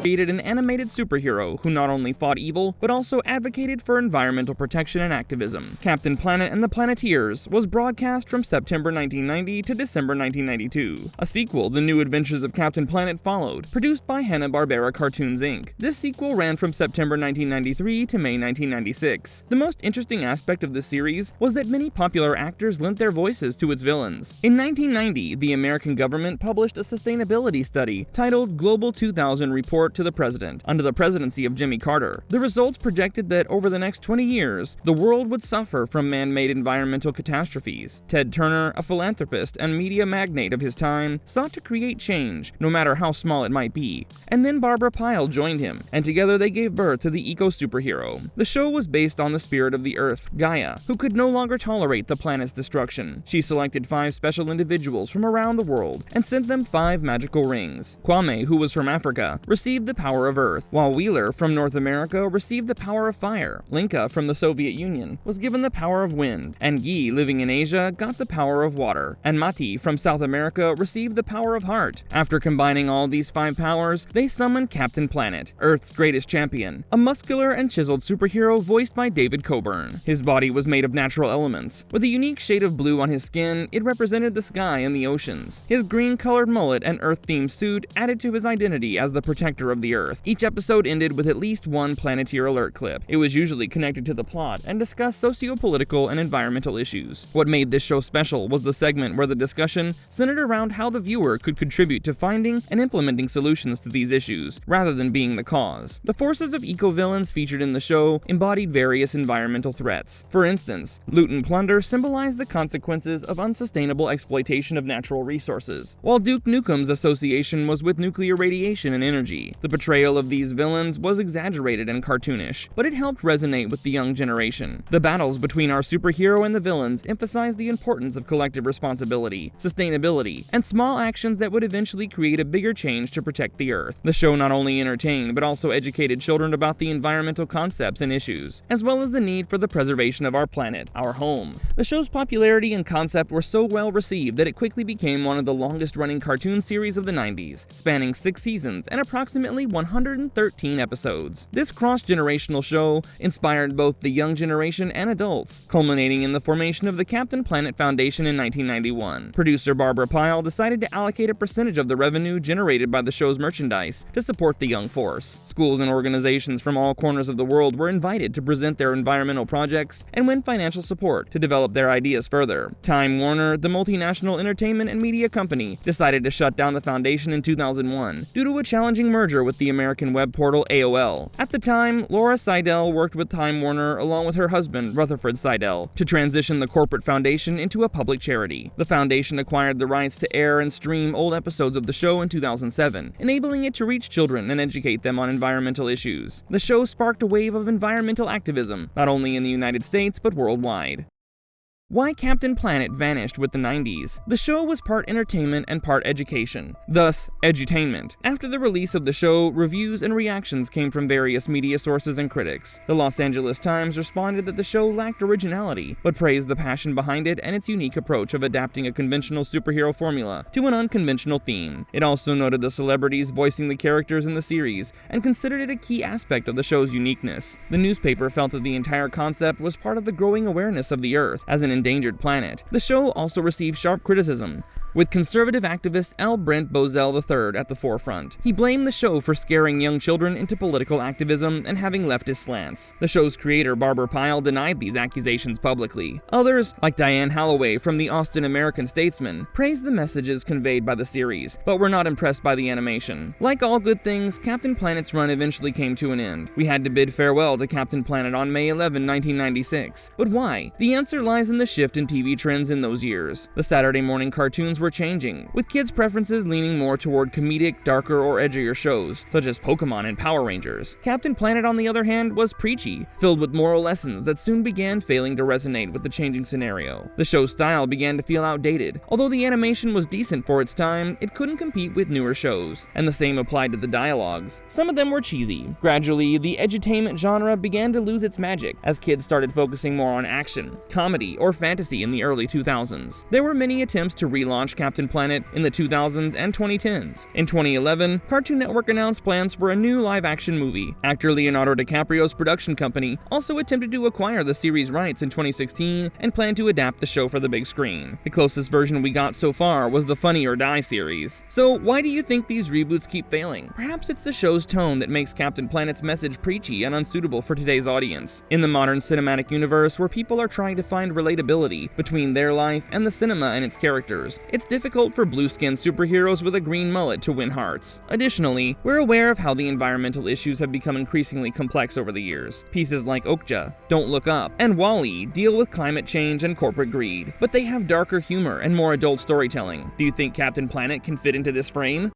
created an animated superhero who not only fought evil, but also advocated for environmental protection and activism. Captain Planet and the Planeteers was broadcast from September 1990 to December 1992. A sequel, The New Adventures of Captain Planet, followed, produced by Hanna-Barbera Cartoons Inc. This sequel ran from September 1993 to May 1996. The most interesting aspect of this series was that many popular actors lent their voices to its villains. In 1990, the American government published a sustainability study titled Global 2000 Report to the President, under the presidency of Jimmy Carter. The results projected that over the next 20 years, the world would suffer from man-made environmental catastrophes. Ted Turner, a philanthropist and media magnate of his time, sought to create change, no matter how small it might be. And then Barbara Pyle joined him, and together they gave birth to the eco-superhero. The show was based on the spirit of the Earth, Gaia, who could no longer tolerate the planet's destruction. She selected 5 special individuals from around the world and sent them 5 magical rings. Kwame, who was from Africa, received the power of Earth, while Wheeler from North America received the power of fire. Linka from the Soviet Union was given the power of wind, and Guy, living in Asia, got the power of water, and Mati from South America received the power of heart. After combining all these 5 powers, they summoned Captain Planet, Earth's greatest champion, a muscular and chiseled superhero voiced by David Coburn. His body was made of natural elements. With a unique shade of blue on his skin, it represented the sky and the oceans. His green-colored mullet and Earth-themed suit added to his identity as the protector of the Earth. Each episode ended with at least one Planeteer alert clip. It was usually connected to the plot and discussed socio-political and environmental issues. What made this show special was the segment where the discussion centered around how the viewer could contribute to finding and implementing solutions to these issues, rather than being the cause. The forces of eco-villains featured in the show embodied various environmental threats. For instance, loot and plunder symbolized the consequences of unsustainable exploitation of natural resources, while Duke Nukem's association was with nuclear radiation and energy. The portrayal of these villains was exaggerated and cartoonish, but it helped resonate with the young generation. The battles between our superhero and the villains emphasized the importance of collective responsibility, sustainability, and small actions that would eventually create a bigger change to protect the Earth. The show not only entertained, but also educated children about the environmental concepts and issues, as well as the need for the preservation of our planet, our home. The show's popularity and concept were so well received that it quickly became one of the longest-running cartoon series of the 90s, spanning 6 seasons and approximately 113 episodes. This cross-generational show inspired both the young generation and adults, culminating in the formation of the Captain Planet Foundation in 1991. Producer Barbara Pyle decided to allocate a percentage of the revenue generated by the show's merchandise to support the young force. Schools and organizations from all corners of the world were invited to present their environmental projects and win financial support to develop their ideas further. Time Warner, the multinational entertainment and media company, decided to shut down the foundation in 2001 due to a challenging merger with the American web portal AOL. At the time, Laura Seidel worked with Time Warner along with her husband, Rutherford Seidel, to transition the corporate foundation into a public charity. The foundation acquired the rights to air and stream old episodes of the show in 2007, enabling it to reach children and educate them on environmental issues. The show sparked a wave of environmental activism, not only in the United States but worldwide. Why Captain Planet vanished with the 90s. The show was part entertainment and part education, thus edutainment. After the release of the show, reviews and reactions came from various media sources and critics. The Los Angeles Times responded that the show lacked originality, but praised the passion behind it and its unique approach of adapting a conventional superhero formula to an unconventional theme. It also noted the celebrities voicing the characters in the series and considered it a key aspect of the show's uniqueness. The newspaper felt that the entire concept was part of the growing awareness of the Earth as an endangered planet. The show also received sharp criticism, with conservative activist L. Brent Bozell III at the forefront. He blamed the show for scaring young children into political activism and having leftist slants. The show's creator, Barbara Pyle, denied these accusations publicly. Others, like Diane Holloway from the Austin American Statesman, praised the messages conveyed by the series, but were not impressed by the animation. Like all good things, Captain Planet's run eventually came to an end. We had to bid farewell to Captain Planet on May 11, 1996. But why? The answer lies in the shift in TV trends in those years. The Saturday morning cartoons were changing, with kids' preferences leaning more toward comedic, darker, or edgier shows, such as Pokemon and Power Rangers. Captain Planet, on the other hand, was preachy, filled with moral lessons that soon began failing to resonate with the changing scenario. The show's style began to feel outdated. Although the animation was decent for its time, it couldn't compete with newer shows, and the same applied to the dialogues. Some of them were cheesy. Gradually, the edutainment genre began to lose its magic, as kids started focusing more on action, comedy, or fantasy in the early 2000s. There were many attempts to relaunch Captain Planet in the 2000s and 2010s. In 2011, Cartoon Network announced plans for a new live-action movie. Actor Leonardo DiCaprio's production company also attempted to acquire the series rights in 2016 and planned to adapt the show for the big screen. The closest version we got so far was the Funny or Die series. So why do you think these reboots keep failing? Perhaps it's the show's tone that makes Captain Planet's message preachy and unsuitable for today's audience. In the modern cinematic universe where people are trying to find relatability between their life and the cinema and its characters, it's difficult for blue-skinned superheroes with a green mullet to win hearts. Additionally, we're aware of how the environmental issues have become increasingly complex over the years. Pieces like Okja, Don't Look Up, and WALL-E deal with climate change and corporate greed, but they have darker humor and more adult storytelling. Do you think Captain Planet can fit into this frame?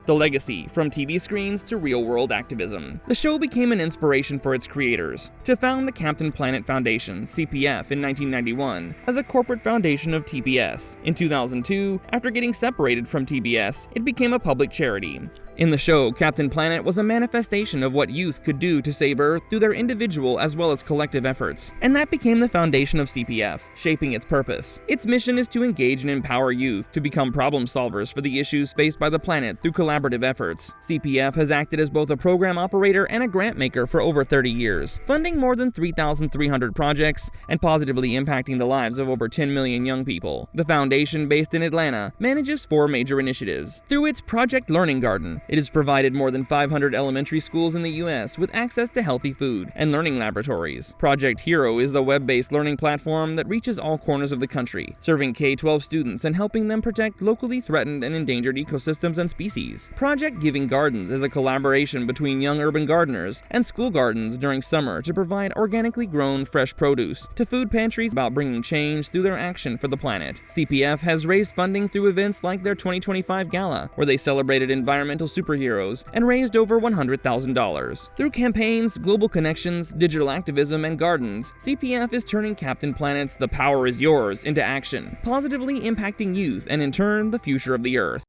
The legacy, from TV screens to real-world activism. The show became an inspiration for its creators to found the Captain Planet Foundation, CPF, in 1991 as a corporate foundation of TBS. In 2002, after getting separated from TBS, it became a public charity. In the show, Captain Planet was a manifestation of what youth could do to save Earth through their individual as well as collective efforts, and that became the foundation of CPF, shaping its purpose. Its mission is to engage and empower youth to become problem solvers for the issues faced by the planet through collaborative efforts. CPF has acted as both a program operator and a grant maker for over 30 years, funding more than 3,300 projects and positively impacting the lives of over 10 million young people. The foundation, based in Atlanta, manages 4 major initiatives. Through its Project Learning Garden, it has provided more than 500 elementary schools in the U.S. with access to healthy food and learning laboratories. Project Hero is the web-based learning platform that reaches all corners of the country, serving K-12 students and helping them protect locally threatened and endangered ecosystems and species. Project Giving Gardens is a collaboration between young urban gardeners and school gardens during summer to provide organically grown fresh produce to food pantries about bringing change through their action for the planet. CPF has raised funding through events like their 2025 Gala, where they celebrated environmental superheroes and raised over $100,000. Through campaigns, global connections, digital activism, and gardens, CPF is turning Captain Planet's "The Power Is Yours" into action, positively impacting youth and in turn the future of the Earth.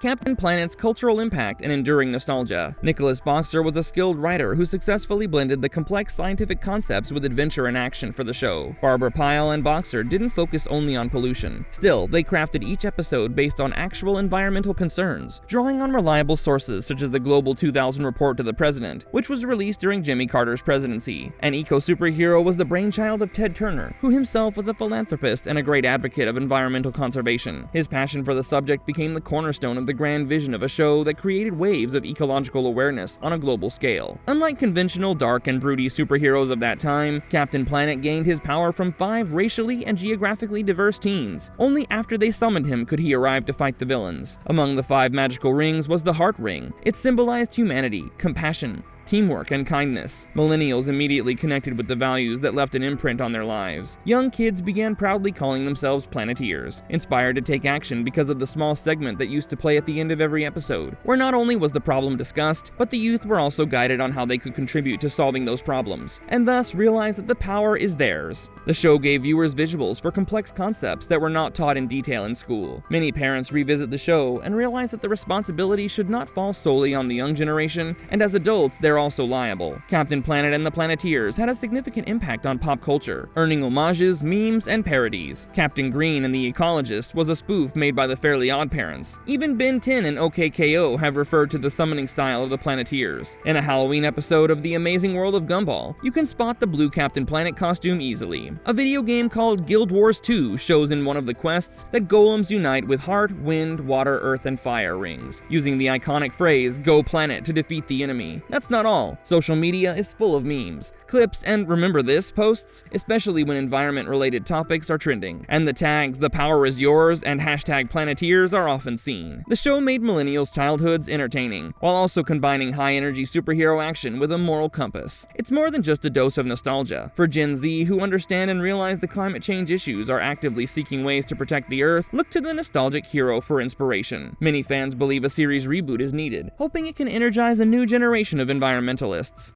Captain Planet's cultural impact and enduring nostalgia. Nicholas Boxer was a skilled writer who successfully blended the complex scientific concepts with adventure and action for the show. Barbara Pyle and Boxer didn't focus only on pollution. Still, they crafted each episode based on actual environmental concerns, drawing on reliable sources such as the Global 2000 Report to the President, which was released during Jimmy Carter's presidency. An eco-superhero was the brainchild of Ted Turner, who himself was a philanthropist and a great advocate of environmental conservation. His passion for the subject became the cornerstone of the grand vision of a show that created waves of ecological awareness on a global scale. Unlike conventional dark and broody superheroes of that time, Captain Planet gained his power from 5 racially and geographically diverse teens. Only after they summoned him could he arrive to fight the villains. Among the 5 magical rings was the Heart Ring. It symbolized humanity, compassion, teamwork, and kindness. Millennials immediately connected with the values that left an imprint on their lives. Young kids began proudly calling themselves Planeteers, inspired to take action because of the small segment that used to play at the end of every episode, where not only was the problem discussed, but the youth were also guided on how they could contribute to solving those problems, and thus realized that the power is theirs. The show gave viewers visuals for complex concepts that were not taught in detail in school. Many parents revisit the show and realize that the responsibility should not fall solely on the young generation, and as adults, they're also liable. Captain Planet and the Planeteers had a significant impact on pop culture, earning homages, memes, and parodies. Captain Green and the Ecologist was a spoof made by the Fairly OddParents. Even Ben 10 and OKKO have referred to the summoning style of the Planeteers. In a Halloween episode of The Amazing World of Gumball, you can spot the blue Captain Planet costume easily. A video game called Guild Wars 2 shows in one of the quests that golems unite with heart, wind, water, earth, and fire rings, using the iconic phrase, "Go Planet," to defeat the enemy. That's not all. Social media is full of memes, clips, and remember this posts, especially when environment-related topics are trending, and the tags "The Power Is Yours" and #Planeteers are often seen. The show made millennials' childhoods entertaining, while also combining high-energy superhero action with a moral compass. It's more than just a dose of nostalgia. For Gen Z who understand and realize the climate change issues are actively seeking ways to protect the Earth, look to the nostalgic hero for inspiration. Many fans believe a series reboot is needed, hoping it can energize a new generation of environmentalists.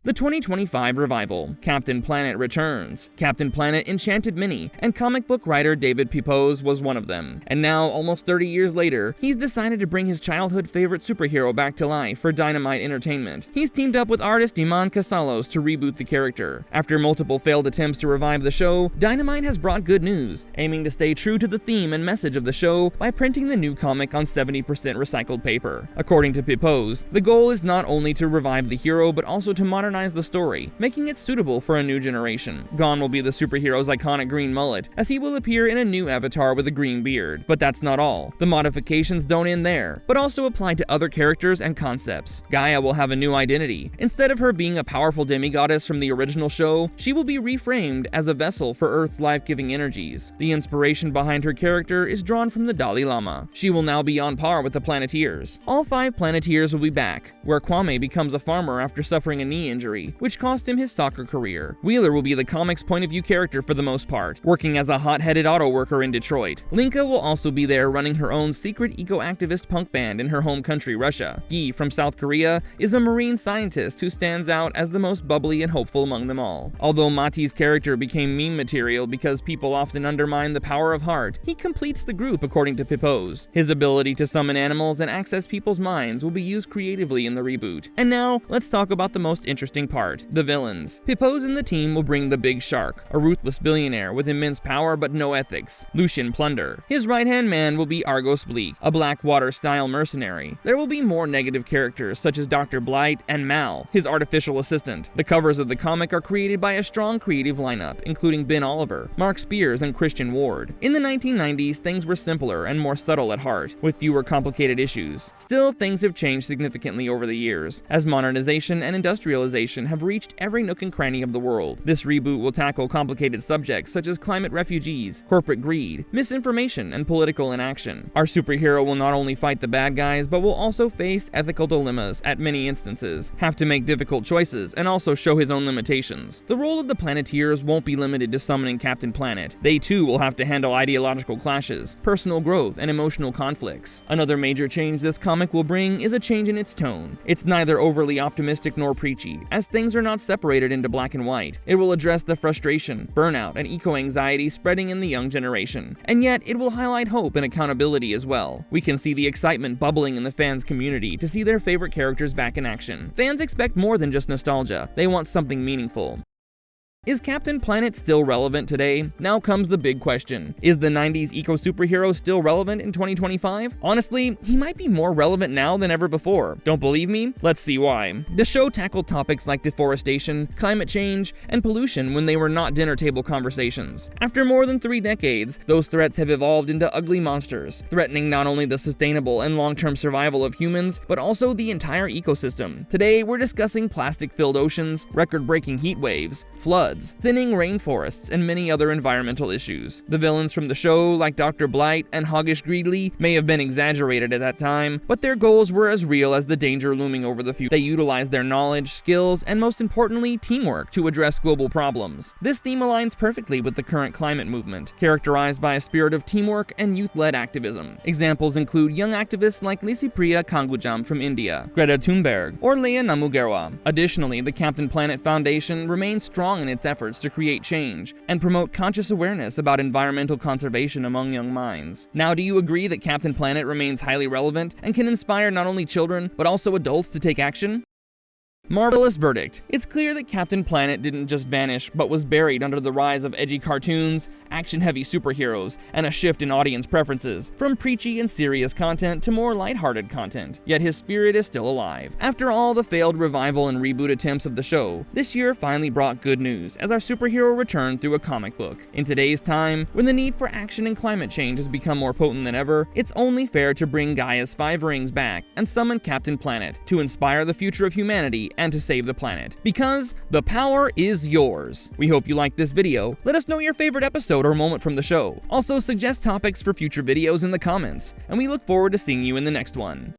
The 2025 revival, Captain Planet returns. Captain Planet Enchanted Mini, and comic book writer David Pepose was one of them. And now, almost 30 years later, he's decided to bring his childhood favorite superhero back to life for Dynamite Entertainment. He's teamed up with artist Iman Casalos to reboot the character. After multiple failed attempts to revive the show, Dynamite has brought good news, aiming to stay true to the theme and message of the show by printing the new comic on 70% recycled paper. According to Pepose, the goal is not only to revive the hero, but also to modernize the story, making it suitable for a new generation. Gone will be the superhero's iconic green mullet, as he will appear in a new avatar with a green beard. But that's not all. The modifications don't end there, but also apply to other characters and concepts. Gaia will have a new identity. Instead of her being a powerful demigoddess from the original show, she will be reframed as a vessel for Earth's life-giving energies. The inspiration behind her character is drawn from the Dalai Lama. She will now be on par with the Planeteers. All 5 Planeteers will be back, where Kwame becomes a farmer after suffering a knee injury, which cost him his soccer career. Wheeler will be the comic's point-of-view character for the most part, working as a hot-headed auto worker in Detroit. Linka will also be there running her own secret eco-activist punk band in her home country, Russia. Yi from South Korea is a marine scientist who stands out as the most bubbly and hopeful among them all. Although Mati's character became meme material because people often undermine the power of heart, he completes the group according to Pepose. His ability to summon animals and access people's minds will be used creatively in the reboot. And now, let's talk about the most interesting part, the villains. Pepose and the team will bring the Big Shark, a ruthless billionaire with immense power but no ethics, Lucian Plunder. His right-hand man will be Argos Bleak, a Blackwater-style mercenary. There will be more negative characters such as Dr. Blight and Mal, his artificial assistant. The covers of the comic are created by a strong creative lineup, including Ben Oliver, Mark Spears, and Christian Ward. In the 1990s, things were simpler and more subtle at heart, with fewer complicated issues. Still, things have changed significantly over the years, as modernization and industrialization have reached every nook and cranny of the world. This reboot will tackle complicated subjects such as climate refugees, corporate greed, misinformation, and political inaction. Our superhero will not only fight the bad guys, but will also face ethical dilemmas at many instances, have to make difficult choices, and also show his own limitations. The role of the Planeteers won't be limited to summoning Captain Planet. They too will have to handle ideological clashes, personal growth, and emotional conflicts. Another major change this comic will bring is a change in its tone. It's neither overly optimistic nor preachy, as things are not separated into black and white. It will address the frustration, burnout, and eco-anxiety spreading in the young generation. And yet, it will highlight hope and accountability as well. We can see the excitement bubbling in the fans' community to see their favorite characters back in action. Fans expect more than just nostalgia. They want something meaningful. Is Captain Planet still relevant today? Now comes the big question. Is the 90s eco-superhero still relevant in 2025? Honestly, he might be more relevant now than ever before. Don't believe me? Let's see why. The show tackled topics like deforestation, climate change, and pollution when they were not dinner table conversations. After more than 3 decades, those threats have evolved into ugly monsters, threatening not only the sustainable and long-term survival of humans, but also the entire ecosystem. Today, we're discussing plastic-filled oceans, record-breaking heat waves, floods, thinning rainforests, and many other environmental issues. The villains from the show, like Dr. Blight and Hoggish Greedley, may have been exaggerated at that time, but their goals were as real as the danger looming over the future. They utilized their knowledge, skills, and most importantly, teamwork to address global problems. This theme aligns perfectly with the current climate movement, characterized by a spirit of teamwork and youth-led activism. Examples include young activists like Lisipriya Kangujam from India, Greta Thunberg, or Leah Namugerwa. Additionally, the Captain Planet Foundation remains strong in its efforts to create change and promote conscious awareness about environmental conservation among young minds. Now, do you agree that Captain Planet remains highly relevant and can inspire not only children, but also adults to take action? Marvelous verdict. It's clear that Captain Planet didn't just vanish, but was buried under the rise of edgy cartoons, action-heavy superheroes, and a shift in audience preferences, from preachy and serious content to more lighthearted content. Yet his spirit is still alive. After all the failed revival and reboot attempts of the show, this year finally brought good news as our superhero returned through a comic book. In today's time, when the need for action and climate change has become more potent than ever, it's only fair to bring Gaia's 5 rings back and summon Captain Planet to inspire the future of humanity and to save the planet. Because the power is yours. We hope you liked this video. Let us know your favorite episode or moment from the show. Also, suggest topics for future videos in the comments, and we look forward to seeing you in the next one.